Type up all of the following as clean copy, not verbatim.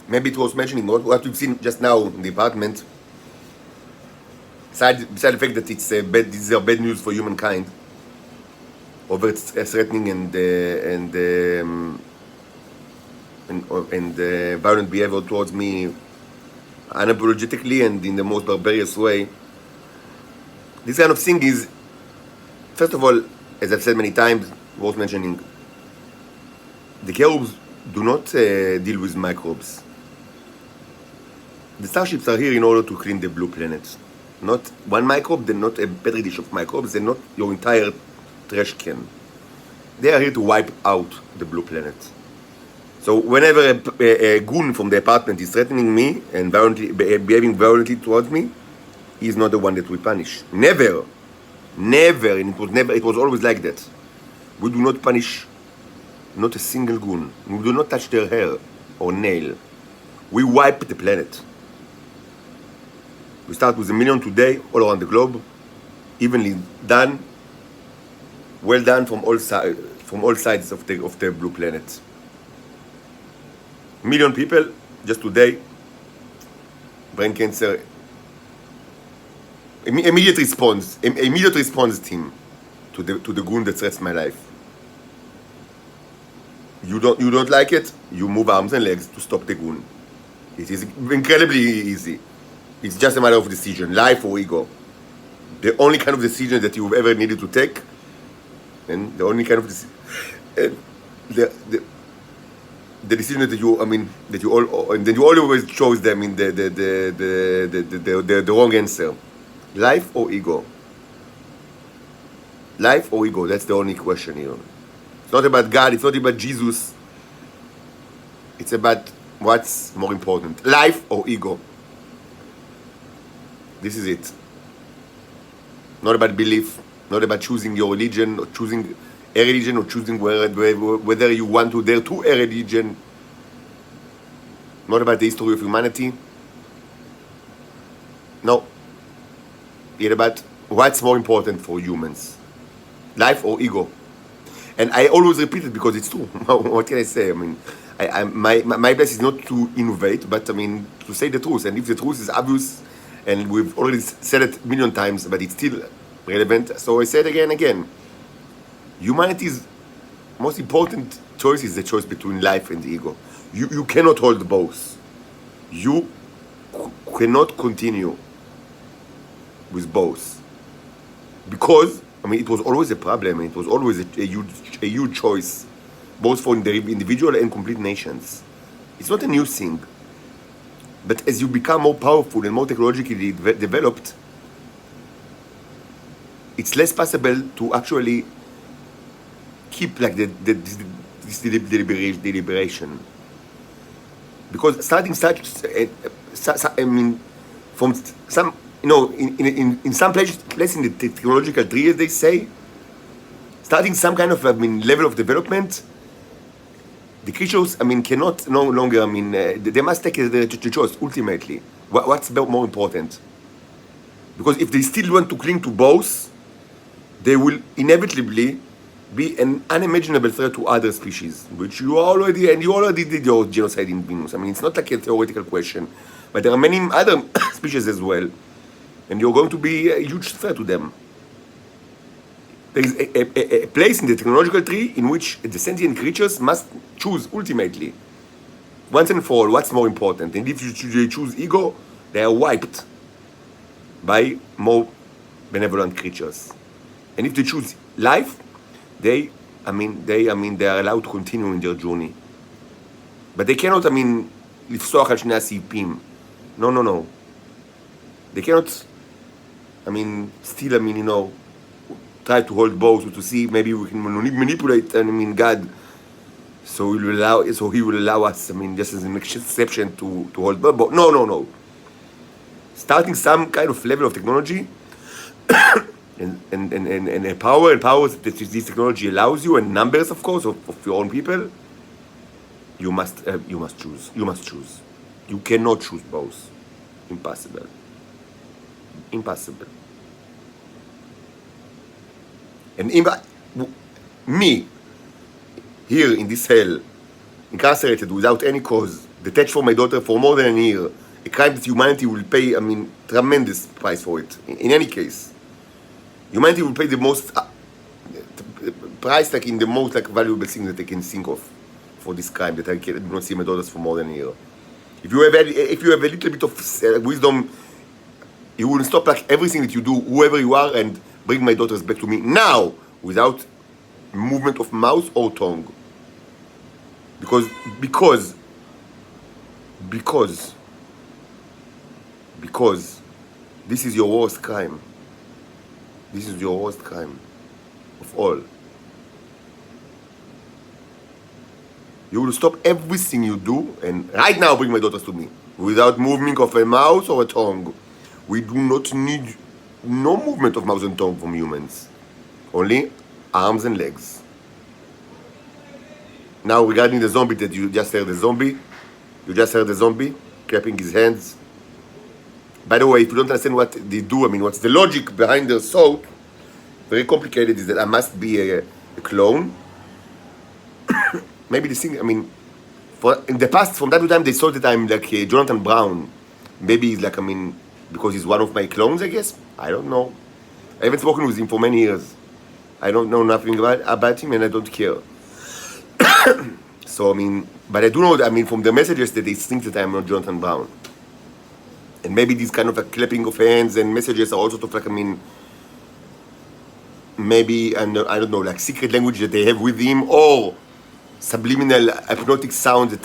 maybe it was mentioning what we've seen just now in the apartment. Besides the fact that it's these are bad news for humankind, over its threatening and violent behavior towards me, unapologetically and in the most barbarous way. This kind of thing is, first of all, as I've said many times, worth mentioning, the cherubs do not deal with microbes. The starships are here in order to clean the blue planet. Not one microbe, they're not a petri dish of microbes, they're not your entire trash can. They are here to wipe out the blue planet. So whenever a goon from the apartment is threatening me and behaving violently towards me, he is not the one that we punish. Never. Never. And it was always like that. We do not punish not a single goon. We do not touch their hair or nail. We wipe the planet. We start with 1 million today, all around the globe, evenly done, well done from all sides of the blue planet. 1 million people just today, brain cancer. Immediate response team to the goon that threatens my life. You don't like it, you move arms and legs to stop the goon. It is incredibly easy. It's just a matter of decision, life or ego. The only kind of decision that you've ever needed to take, and the only kind of the decision that you always chose them in the wrong answer. Life or ego? Life or ego? That's the only question here. It's not about God, it's not about Jesus. It's about what's more important, life or ego. This is it. Not about belief, not about choosing your religion, or choosing a religion, or choosing whether you want to dare to a religion. Not about the history of humanity. No. It's about what's more important for humans, life or ego. And I always repeat it because it's true. What can I say? I mean, my best is not to innovate, but I mean to say the truth. And if the truth is obvious, and we've already said it 1 million times, but it's still relevant, so I say it again and again. Humanity's most important choice is the choice between life and ego. You cannot hold both. You cannot continue with both, because I mean it was always a problem. It was always a huge choice, both for the individual and complete nations. It's not a new thing, but as you become more powerful and more technologically developed, it's less possible to actually keep like this deliberation, because starting such I mean from some, you know, in some places in the technological tree, as they say, starting some kind of level of development, the creatures cannot no longer they must take the choice ultimately. What's more important? Because if they still want to cling to both, they will inevitably be an unimaginable threat to other species, which you already did your genocide in Venus. I mean, it's not like a theoretical question, but there are many other species as well, and you're going to be a huge threat to them. There is a place in the technological tree in which the sentient creatures must choose ultimately, once and for all, what's more important. And if they choose ego, they are wiped by more benevolent creatures. And if they choose life, they are allowed to continue in their journey. But they cannot, לפסוח על שני הסיפים. No. They cannot, still, try to hold both, to see maybe we can manipulate, God, so he will allow us, just as an exception to hold both. No. Starting some kind of level of technology and a powers that this technology allows you, and numbers, of course, of your own people, you must choose. You cannot choose both. Impossible. And me, here in this hell, incarcerated without any cause, detached from my daughter for more than a year, a crime that humanity will pay, tremendous price for it. In any case, humanity will pay the most price, like in the most like valuable thing that they can think of for this crime that I do not see my daughters for more than a year. If you have a little bit of wisdom, you will stop like everything that you do, whoever you are, and bring my daughters back to me now, without movement of mouth or tongue. Because this is your worst crime. This is your worst crime of all. You will stop everything you do and right now bring my daughters to me without movement of a mouth or a tongue. We do not need no movement of mouth and tongue from humans. Only arms and legs. Now regarding the zombie that you just heard, you just heard the zombie clapping his hands. By the way, if you don't understand what they do, what's the logic behind their thought, very complicated, is that I must be a clone. Maybe this thing, in the past, from time to time, they thought that I'm like Jonathan Brown. Maybe it's like, because he's one of my clones, I guess. I don't know. I haven't spoken with him for many years. I don't know nothing about him, and I don't care. So, but I do know that, from the messages that they think that I'm not Jonathan Brown. And maybe these kind of like clapping of hands and messages are also sort of like, maybe, I don't know, like secret language that they have with him, or subliminal hypnotic sound that,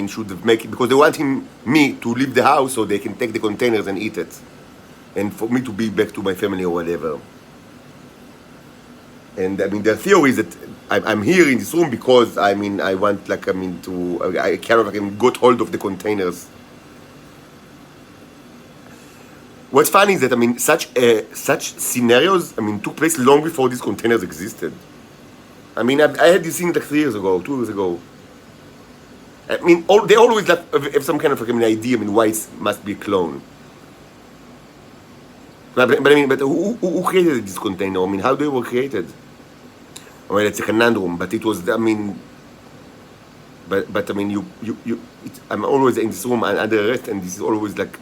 should make it, because they want me to leave the house so they can take the containers and eat it. And for me to be back to my family or whatever. And their theory is that I'm here in this room because I want like I kind of like got hold of the containers. What's funny is that such scenarios took place long before these containers existed. I had this thing like 2 years ago. They always have some kind of idea why it must be a clone. But who created this container? How they were created? It's a conundrum, but it was, I'm always in this room and under arrest, and this is always like,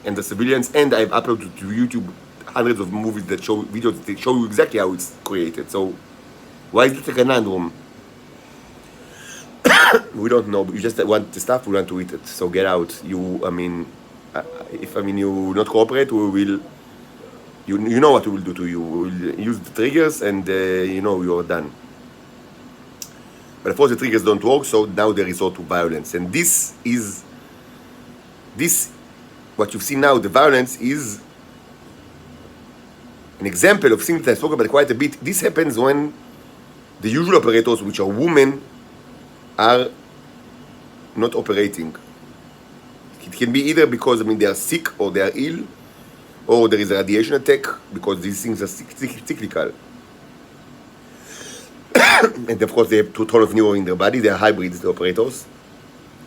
and the civilians, and I've uploaded to YouTube hundreds of movies that show videos that show you exactly how it's created. So, why is it a conundrum? We don't know, but you just want the stuff, we want to eat it. So get out. If you not cooperate, we will. You know what we will do to you. We will use the triggers, and you're done. But of course, the triggers don't work, so now they resort to violence. And this, what you've seen now, the violence is an example of things that I spoke about quite a bit. This happens when the usual operators, which are women, are not operating. It can be either because they are sick or they are ill, or there is a radiation attack, because these things are cyclical. And of course they have 2 tons of neuro in their body, they are hybrids, the operators.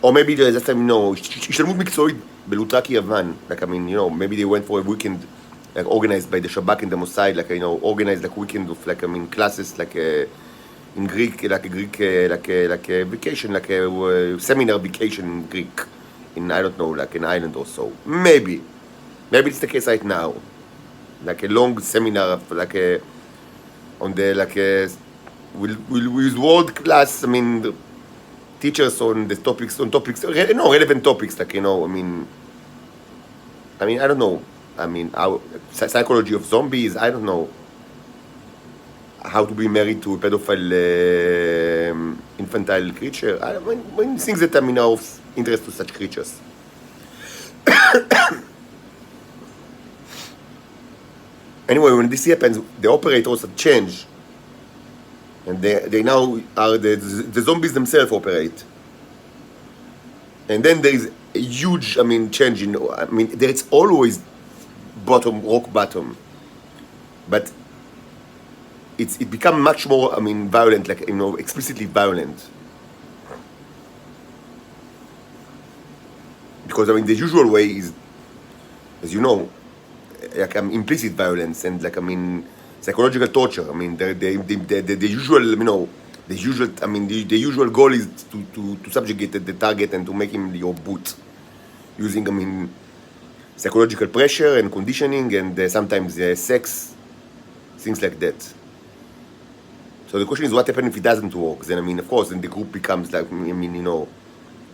Or maybe there's just השתלמות מקצועית בלוטרקי יוון. Like, maybe they went for a weekend, like organized by the Shabak and the Mossad, like, organized like weekend of like, classes, like in Greek, like a vacation, like a seminar vacation in Greek, in, I don't know, like an island or so. Maybe it's the case right now, like a long seminar, like on the we'll use world class, teachers on the topics, relevant topics, like, I don't know, our psychology of zombies, I don't know, how to be married to a pedophile infantile creature, things that are of interest to such creatures. Anyway, when this happens, the operators change, and they now are the zombies themselves operate. And then there is a huge, change in, there's always rock bottom, but it become much more, violent, like, explicitly violent. Because, the usual way is, as you know, like, implicit violence and, like, psychological torture. The usual, the usual goal is to subjugate the target and to make him your boot, using psychological pressure and conditioning and sometimes sex, things like that. So the question is, what happens if it doesn't work? Then of course, then the group becomes like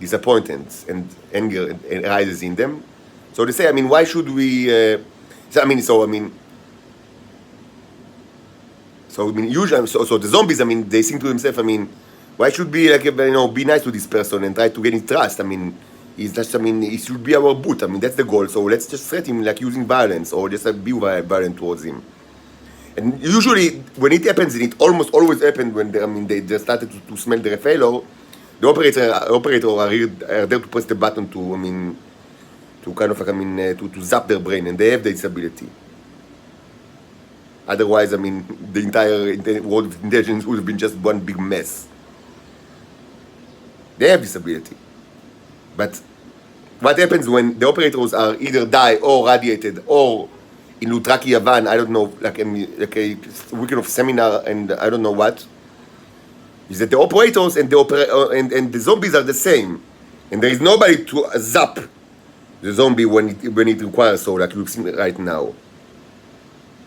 disappointed and anger arises in them. So they say, why should we? Usually, so the zombies, they think to themselves, why should we be nice to this person and try to gain his trust? He's just, he should be our boot. That's the goal. So let's just threat him like using violence or just be violent towards him. And usually, when it happens, and it almost always happens when they just started to smell the failure, the operator are there to press the button to kind of to zap their brain, and they have this ability. Otherwise, the entire world of intelligence would have been just one big mess. They have this ability. But what happens when the operators are either die or radiated or in Lutraki Yavan, I don't know, like a weekend of seminar and I don't know what, is that the operators and the zombies are the same. And there is nobody to zap the zombie when it requires so, like you've seen right now.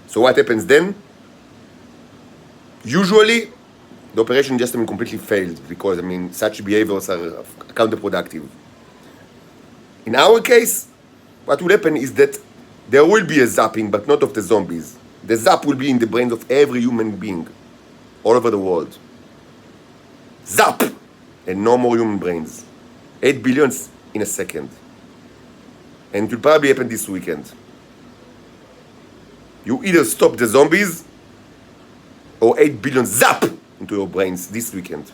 So what happens then? Usually, the operation just completely fails because such behaviors are counterproductive. In our case, what will happen is that there will be a zapping, but not of the zombies. The zap will be in the brains of every human being, all over the world. Zap! And no more human brains. 8 billion in a second. And it will probably happen this weekend. You either stop the zombies or 8 billion zap into your brains this weekend.